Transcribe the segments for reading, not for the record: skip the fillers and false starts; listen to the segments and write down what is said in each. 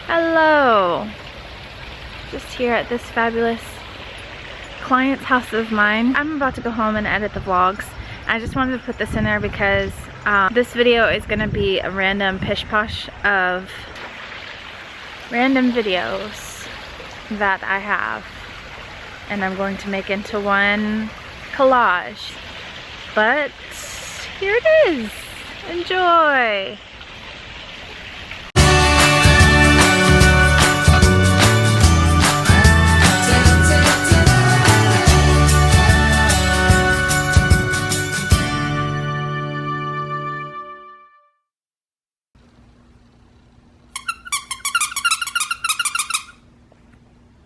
Hello! Just here at this fabulous client's house of mine. I'm about to go home and edit the vlogs. I just wanted to put this in there because this video is going to be a random pish-posh of random videos that I have. And I'm going to make into one collage. But here it is! Enjoy!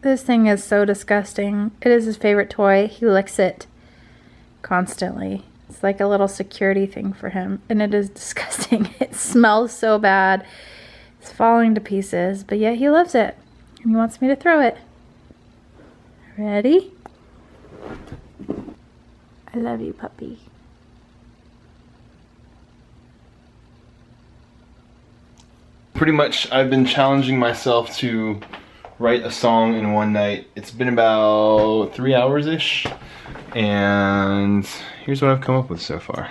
This thing is so disgusting. It is his favorite toy. He licks it constantly. It's like a little security thing for him. And it is disgusting. It smells so bad. It's falling to pieces. But yet he loves it. And he wants me to throw it. Ready? I love you, puppy. Pretty much I've been challenging myself to write a song in one night. It's been about 3 hours-ish, and here's what I've come up with so far.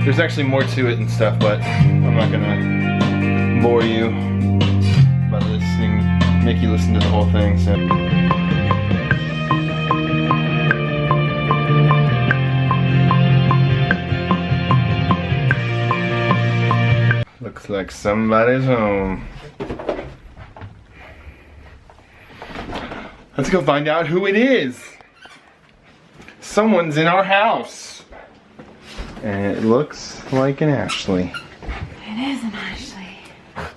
There's actually more to it and stuff, but I'm not gonna bore you by make you listen to the whole thing, so. Looks like somebody's home. Let's go find out who it is. Someone's in our house. And it looks like an Ashley. It is an Ashley. Hi,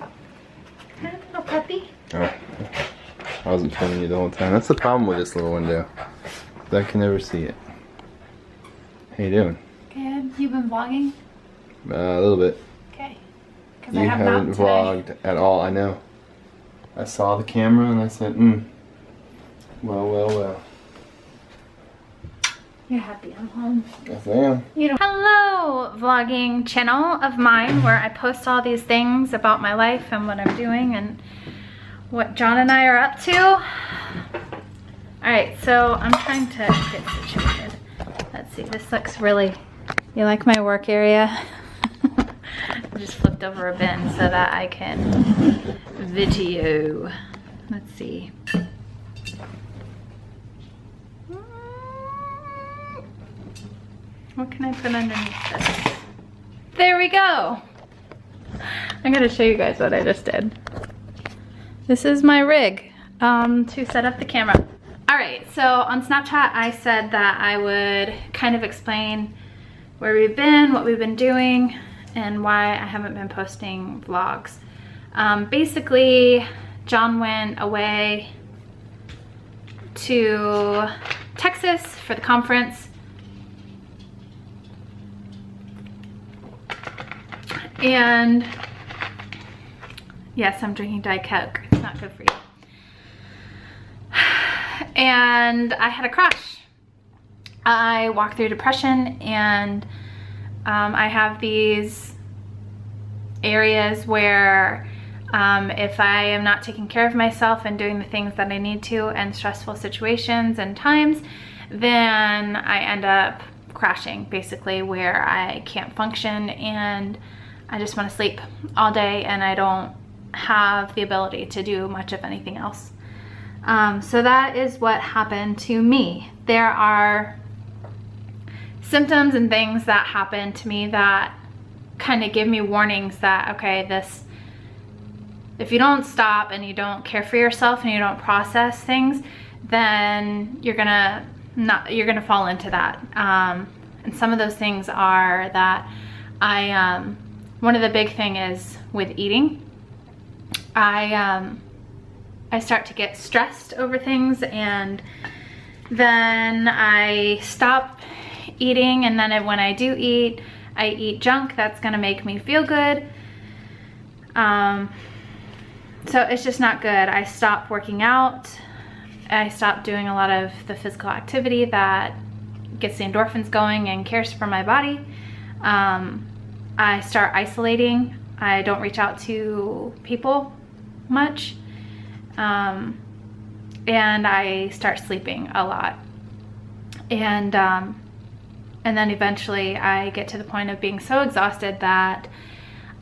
little puppy. Oh, I wasn't filming you the whole time. That's the problem with this little window. I can never see it. How you doing? Good. You been vlogging? A little bit. Okay. You haven't vlogged at all, I know. I saw the camera and I said, well. You're happy I'm home. Yes, I am. Hello, vlogging channel of mine where I post all these things about my life and what I'm doing and what John and I are up to. Alright, so I'm trying to get situated. Let's see, this looks really... You like my work area? I just flipped over a bin so that I can video. Let's see. What can I put underneath this? There we go. I'm gonna show you guys what I just did. This is my rig to set up the camera. All right, so on Snapchat, I said that I would kind of explain where we've been, what we've been doing, and why I haven't been posting vlogs. Basically, John went away to Texas for the conference. And yes, I'm drinking Diet Coke. It's not good for you. And I had a crash. I walked through depression, and I have these areas where if I am not taking care of myself and doing the things that I need to in stressful situations and times, then I end up crashing, basically, where I can't function and I just want to sleep all day and I don't have the ability to do much of anything else. So that is what happened to me. There are symptoms and things that happen to me that kind of give me warnings that, okay, if you don't stop and you don't care for yourself and you don't process things, then you're gonna fall into that. And some of those things are that I one of the big thing is with eating. I start to get stressed over things, and then I stop eating, and then when I do eat, I eat junk that's gonna make me feel good. So it's just not good. I stopped working out. I stopped doing a lot of the physical activity that gets the endorphins going and cares for my body. I start isolating. I don't reach out to people much. And I start sleeping a lot. And then eventually I get to the point of being so exhausted that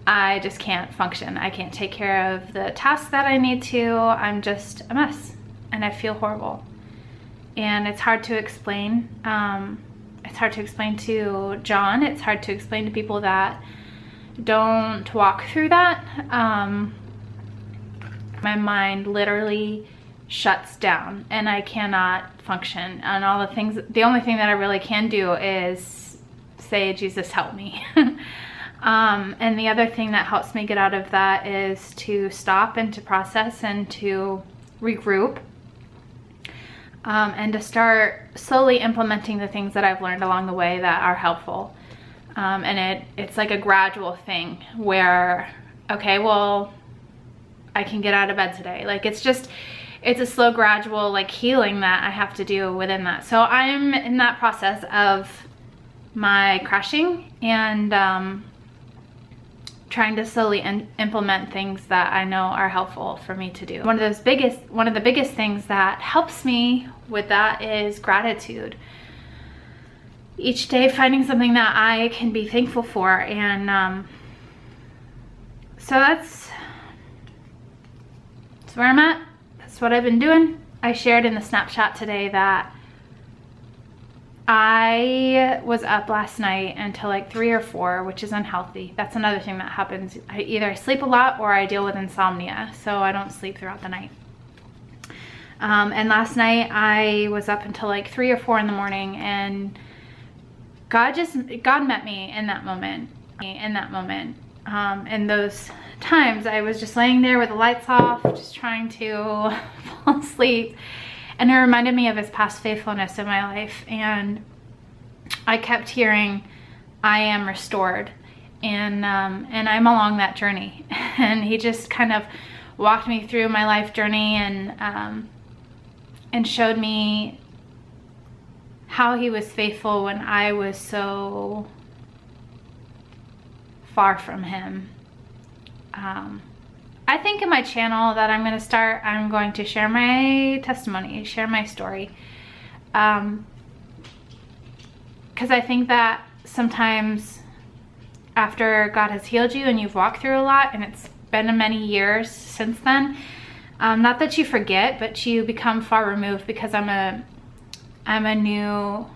I just can't function. I can't take care of the tasks that I need to. I'm just a mess and I feel horrible. And it's hard to explain. It's hard to explain to John. It's hard to explain to people that don't walk through that. My mind literally shuts down and I cannot function. And all the things, the only thing that I really can do is say, Jesus, help me. And the other thing that helps me get out of that is to stop and to process and to regroup. And to start slowly implementing the things that I've learned along the way that are helpful. And it's like a gradual thing where, okay, well, I can get out of bed today. Like it's a slow, gradual like healing that I have to do within that. So I'm in that process of my crashing and trying to slowly implement things that I know are helpful for me to do. One of the biggest things that helps me with that is gratitude. Each day finding something that I can be thankful for, and so that's where I'm at. That's what I've been doing. I shared in the Snapchat today that I was up last night until like 3 or 4, which is unhealthy. That's another thing that happens. Either I sleep a lot or I deal with insomnia, so I don't sleep throughout the night. And last night I was up until like 3 or 4 in the morning, and God met me in that moment. In those times I was just laying there with the lights off, just trying to fall asleep. And it reminded me of his past faithfulness in my life. And I kept hearing, I am restored. And I'm along that journey. And he just kind of walked me through my life journey and showed me how he was faithful when I was so far from him. I think in my channel that I'm going to share my testimony, share my story. Because I think that sometimes after God has healed you and you've walked through a lot, and it's been many years since then, not that you forget, but you become far removed, because I'm a new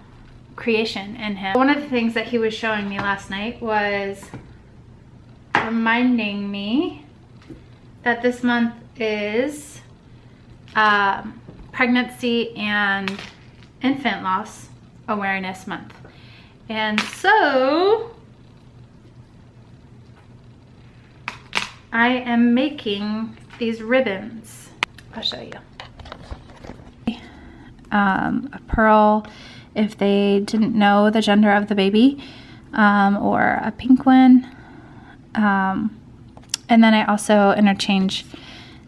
creation in him. One of the things that he was showing me last night was reminding me that this month is Pregnancy and Infant Loss Awareness Month. And so I am making these ribbons. I'll show you. A pearl, if they didn't know the gender of the baby, or a pink one. And then I also interchange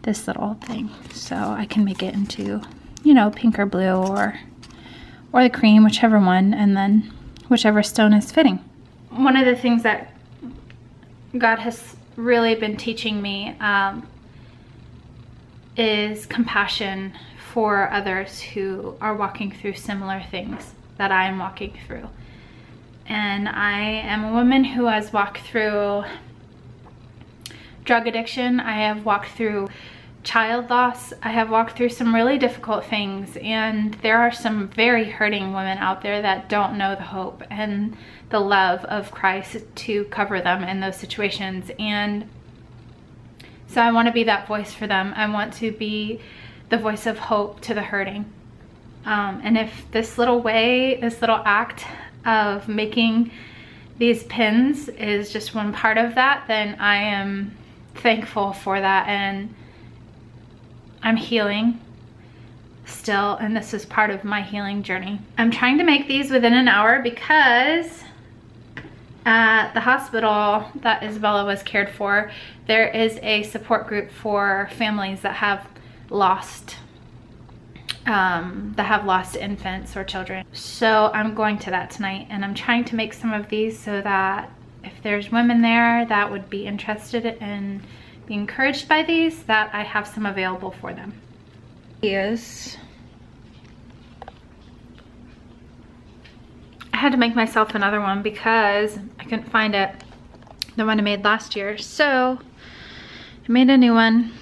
this little thing, so I can make it into, you know, pink or blue or the cream, whichever one, and then whichever stone is fitting. One of the things that God has really been teaching me is compassion for others who are walking through similar things that I am walking through. And I am a woman who has walked through drug addiction. I have walked through child loss. I have walked through some really difficult things, and there are some very hurting women out there that don't know the hope and the love of Christ to cover them in those situations. And so I want to be that voice for them. I want to be the voice of hope to the hurting. And if this little act of making these pins is just one part of that, then I am thankful for that, and I'm healing still, and this is part of my healing journey. I'm trying to make these within an hour because at the hospital that Isabella was cared for, there is a support group for families that have lost infants or children. So I'm going to that tonight, and I'm trying to make some of these so that if there's women there that would be interested in being encouraged by these, that I have some available for them. I had to make myself another one because I couldn't find it, the one I made last year. So I made a new one,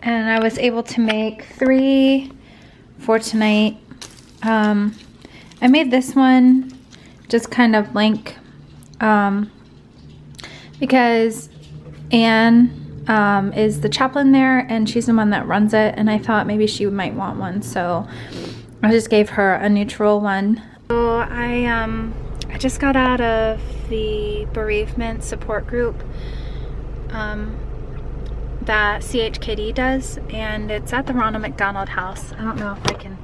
and I was able to make 3 for tonight. I made this one just kind of blank because Anne is the chaplain there, and she's the one that runs it, and I thought maybe she might want one, so I just gave her a neutral one. So I just got out of the bereavement support group that CHKD does, and it's at the Ronald McDonald House. I don't know if I can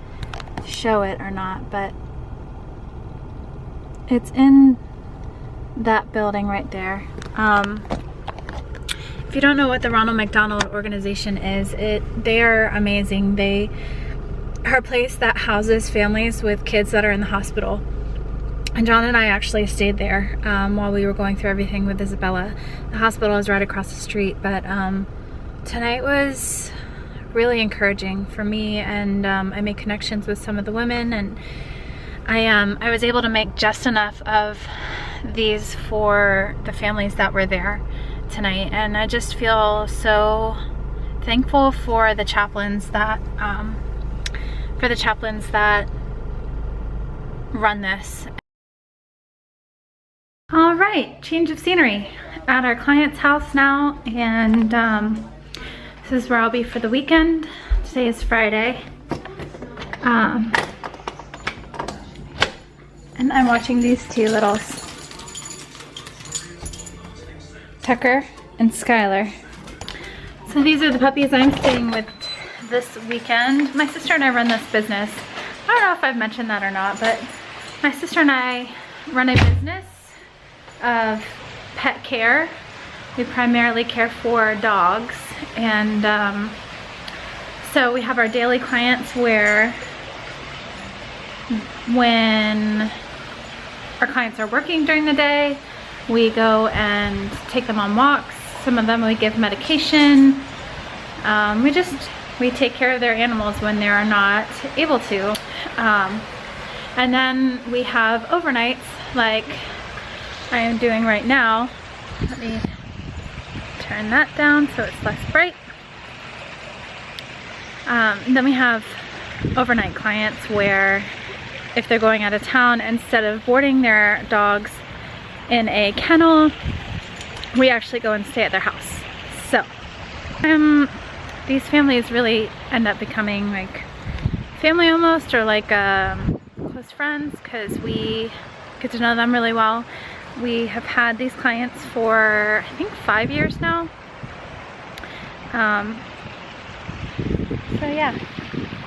show it or not, but it's in that building right there. If you don't know what the Ronald McDonald organization is, they are amazing. They are a place that houses families with kids that are in the hospital. And John and I actually stayed there while we were going through everything with Isabella. The hospital is right across the street, but tonight was really encouraging for me, and I made connections with some of the women, and I was able to make just enough of these for the families that were there tonight, and I just feel so thankful for the chaplains that run this. All right, change of scenery at our client's house now, and this is where I'll be for the weekend. Today is Friday. And I'm watching these two littles, Tucker and Skylar. So these are the puppies I'm staying with this weekend. My sister and I run this business. I don't know if I've mentioned that or not, but my sister and I run a business of pet care. We primarily care for dogs, and so we have our daily clients where when our clients are working during the day, we go and take them on walks. Some of them we give medication. We take care of their animals when they are not able to. And then we have overnights like I am doing right now. Let me turn that down so it's less bright. Then we have overnight clients where if they're going out of town, instead of boarding their dogs in a kennel, we actually go and stay at their house. So these families really end up becoming like family almost, or like close friends, because we get to know them really well. We have had these clients for I think 5 years now. So yeah,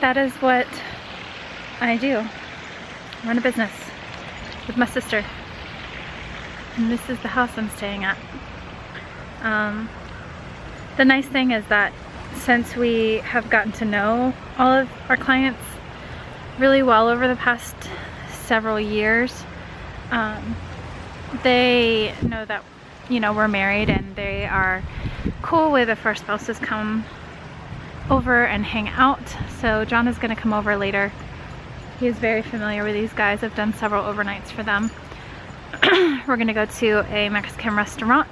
that is what I do. I run a business with my sister, and this is the house I'm staying at. The nice thing is that since we have gotten to know all of our clients really well over the past several years, they know that, you know, we're married, and they are cool with if our spouses come over and hang out. So John is going to come over later. He is very familiar with these guys. I've done several overnights for them. We're going to go to a Mexican restaurant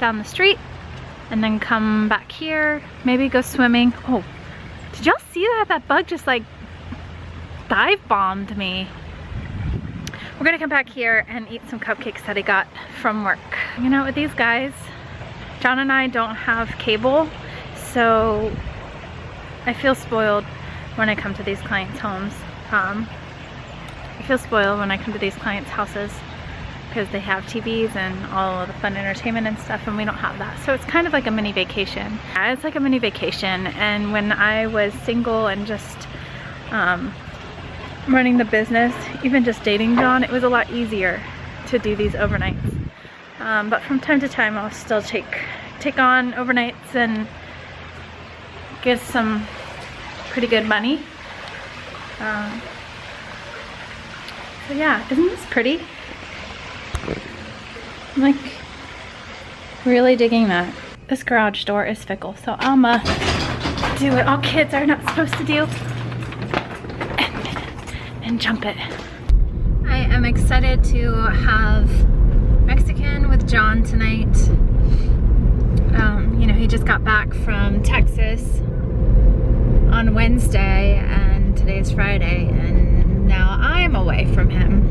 down the street, and then come back here, maybe go swimming. Oh, did y'all see that? That bug just like dive bombed me. We're gonna come back here and eat some cupcakes that I got from work. You know, with these guys, John and I don't have cable, so I feel spoiled when I come to these clients' homes. I feel spoiled when I come to these clients' houses. because they have TVs and all of the fun entertainment and stuff, and we don't have that. So it's kind of like a mini vacation. Yeah, it's like a mini vacation. And when I was single and just running the business, even just dating John, it was a lot easier to do these overnights. But from time to time, I'll still take on overnights and get some pretty good money. So yeah, isn't this pretty? I'm like really digging that. This garage door is fickle, so I'ma do what all kids are not supposed to do and jump it. I am excited to have Mexican with John tonight. You know, he just got back from Texas on Wednesday and today's Friday, and now I'm away from him.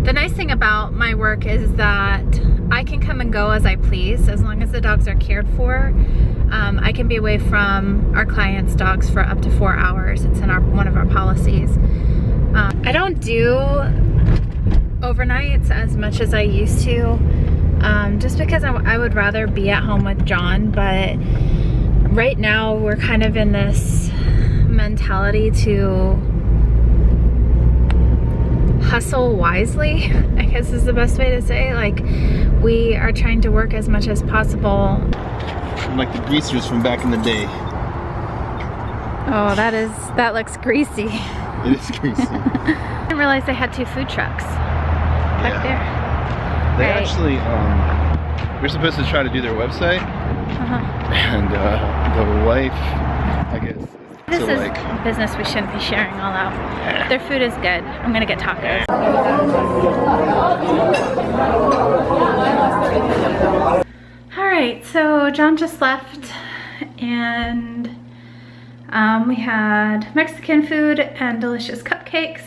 The nice thing about my work is that I can come and go as I please as long as the dogs are cared for. I can be away from our clients' dogs for up to 4 hours. It's in one of our policies. I don't do overnights as much as I used to, just because I would rather be at home with John, but right now we're kind of in this mentality to hustle wisely, I guess is the best way to say. Like, we are trying to work as much as possible. Like the greasers from back in the day. Oh, that looks greasy. It is greasy. I didn't realize they had 2 food trucks back there. They right. actually, we're supposed to try to do their website, and the wife, I guess, this is a business we shouldn't be sharing all out. Their food is good. I'm gonna get tacos. Alright, so John just left, and we had Mexican food and delicious cupcakes.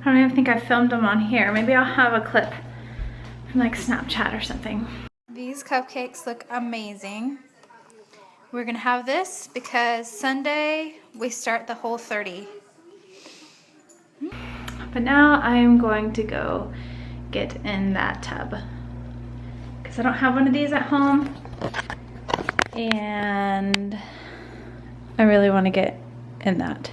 I don't even think I filmed them on here. Maybe I'll have a clip from like Snapchat or something. These cupcakes look amazing. We're gonna have this because Sunday we start the Whole30. But now I'm going to go get in that tub because I don't have one of these at home, and I really want to get in that.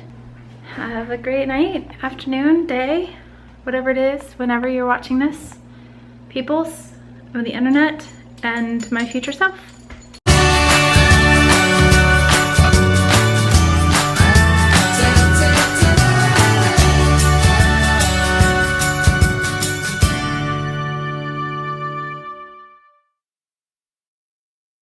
Have a great night, afternoon, day, whatever it is, whenever you're watching this, peoples of the internet and my future self.